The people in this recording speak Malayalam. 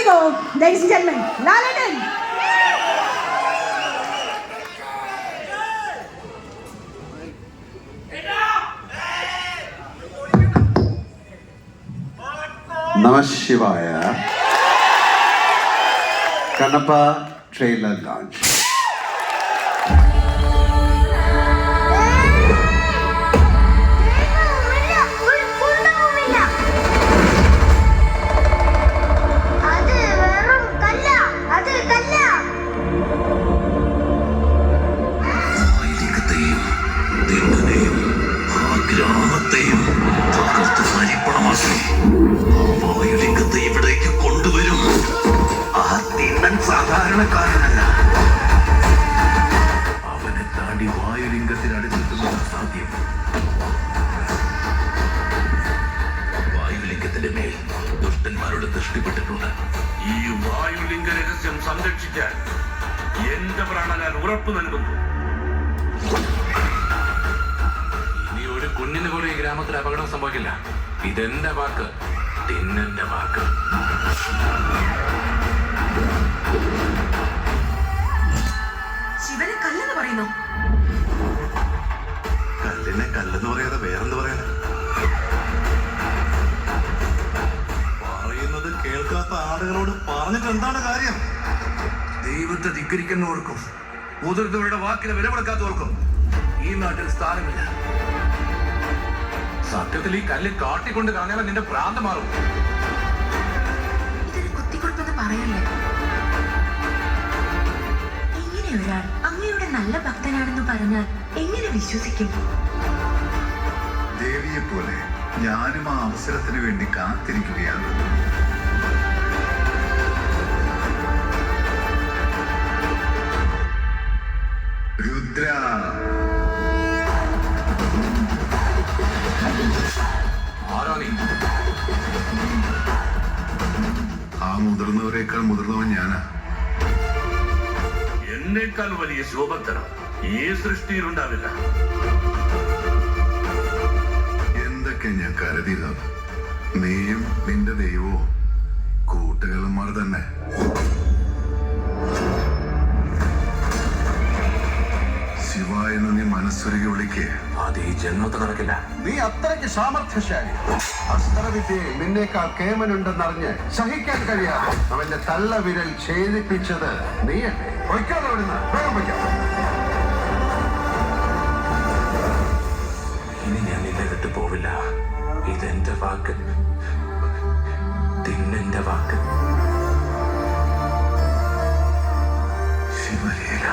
we go, ladies and gentlemen, Laladan. Namah Shivaya. Kannappa trailer launch. വായുലിംഗത്തെ ഇവിടേക്ക് കൊണ്ടുവരും. ആ തിണ്ണൻ സാധാരണക്കാരനല്ല. അവനെ താണ്ടി വായുലിംഗത്തിനടുത്തെത്തുന്നത് അസാധ്യം. വായുലിംഗത്തിന്റെ മേൽ ദുഷ്ടന്മാരുടെ ദൃഷ്ടിപ്പെട്ടിട്ടുണ്ട്. ഈ വായുലിംഗ രഹസ്യം സംരക്ഷിക്കാൻ എന്റെ പ്രാണനാൽ ഉറപ്പ് നൽകുന്നു. ഇനി ഒരു കുഞ്ഞിന് പോലും ഈ ഗ്രാമത്തിൽ അപകടം സംഭവിക്കില്ല. ഇതെന്റെ വാക്ക്, തിന്നെന്റെ വാക്ക്. ശിവനെ കല്ലെന്ന് പറയുന്നു. കല്ലിനെ കല്ലെന്ന് പറയാതെ വേറെന്ത് പറയാനാ? പറയുന്നത് കേൾക്കാത്ത ആളുകളോട് പറഞ്ഞിട്ട് എന്താണ് കാര്യം? ദൈവത്തെ ധിക്കരിക്കുന്നവർക്കും മുതിർന്നവരുടെ വാക്കിന് വില കൊടുക്കാത്തവർക്കും ഈ നാട്ടിൽ സ്ഥാനമില്ല. സത്യത്തിൽ ഈ കല്ല് കാട്ടിക്കൊണ്ട് കളഞ്ഞാൽ നിന്റെ ഭ്രാന്ത് മാറും. ഇതൊരു കുത്തിക്കൊടുപ്പെന്ന് പറയല്ലേ. ഇങ്ങനെ ഒരാൾ അങ്ങയുടെ നല്ല ഭക്തനാണെന്ന് പറഞ്ഞാൽ എങ്ങനെ വിശ്വസിക്കും? ദേവിയെ പോലെ ഞാനും ആ അവസരത്തിന് വേണ്ടി കാത്തിരിക്കുകയാണ്. രുദ്ര, ആ മുതിർന്നവരെക്കാൾ മുതിർന്നവൻ ഞാനാ. എന്നേക്കാൾ വലിയ ശോഭത്തരം ഈ സൃഷ്ടിയിലുണ്ടാവില്ല. എന്തൊക്കെ ഞാൻ കരുതിയത്, നീയും നിന്റെ ദൈവവും കൂട്ടുകാരന്മാർ തന്നെ. ശിവായെന്ന് നീ മനസ്സൊരുക്കി വിളിക്കേ. അത് ഈ ജന്മത്തെ നടക്കില്ല. നീ അത്രയ്ക്ക് സാമർഥ്യശാലി. അസ്ത്രവിദ്യയിൽ നിന്നേക്കാൾ കേമനുണ്ടെന്നറിഞ്ഞ് സഹിക്കാൻ കഴിയാതെ അവന്റെ തള്ള വിരൽ ഛേദിപ്പിച്ചത് നീയല്ലേ? പൊയ്ക്കാതെ അവിടുന്ന്, വേഗം പൊയ്ക്കാം. ഇനി ഞാൻ നിന്നെ വിട്ടു പോവില്ല. ഇതെന്റെ വാക്ക്, തിന്നെന്റെ വാക്ക്. ശിവലീല.